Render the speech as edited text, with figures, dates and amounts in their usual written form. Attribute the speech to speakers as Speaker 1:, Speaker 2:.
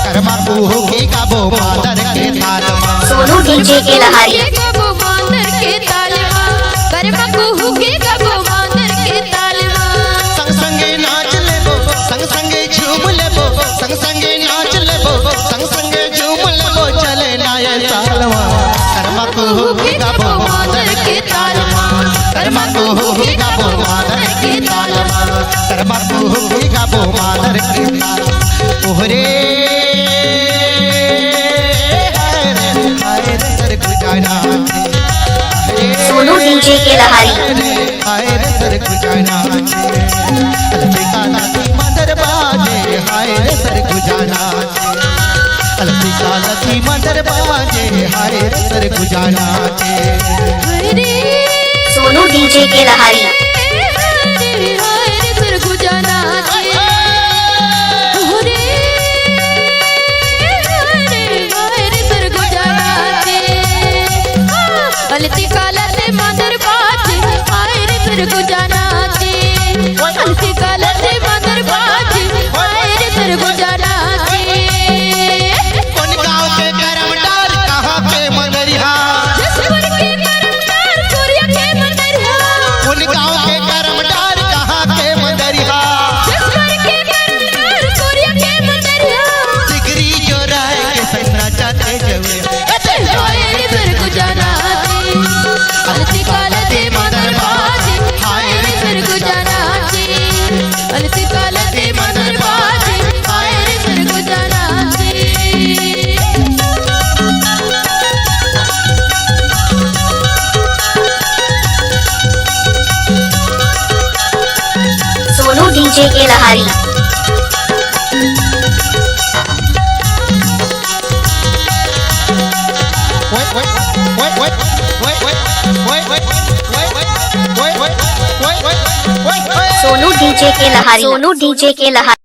Speaker 1: कर्मा कुहू की गाबो मादर के ताल मां।
Speaker 2: सोनू डीजे के लहारी
Speaker 3: गाबो मादर के ताल मां, कर्मा कुहू की गाबो मादर के ताल मां।
Speaker 1: संग संगे नाच लेबो, संग संगे झूम लेबो, संग संगे नाच लेबो, संग संगे झूम लेबो, चले नाये ताल मां। कर्मा कुहू की गाबो मादर के ताल मां, कर्मा कुहू की गाबो मादर के ताल मां, कर्मा कुहू की गाबो मादर के ताल मां। ओहरे हाय रे सर गुजारा,
Speaker 2: सोनू डीजे के लहारी
Speaker 1: हाय रे सर गुजारा, अलती कालती मंदर बाजे, हाय रे सर गुजारा, अलती कालती मंदर बाजे, हाय रे सर गुजारा।
Speaker 3: हरे
Speaker 2: सोनू डीजे के लहारी
Speaker 3: हरे सर गुजाना चे, हरे हरे सर गुजाना चे। अलती कालते मंदर बाजे, हाय रे सर गुजाना चे। अलती कालते मंदर बाजे, हाय रे सर गुजाना चे।
Speaker 1: कौन गाँव के करमदार, कहाँ के मंदरिया,
Speaker 3: जसवर के करमदार, सूर्य के मंदरिया।
Speaker 1: कौन गाँव के करमदार, कहाँ के मंदरिया,
Speaker 3: जसवर के करमदार, सूर्य के मंदरिया।
Speaker 1: सिगरी जो राय के संग नाचते जवे,
Speaker 3: हाय रे सर गुजाना चे, अलती कालते मंदर बाजे, हाय रे सर गुजाना चे। अलती कालते मंदर बाजे, हाय रे सर गुजाना चे।
Speaker 2: सोनू डीजे के लहारी सोनू डीजे के लहारी सोनू डीजे के लहारी।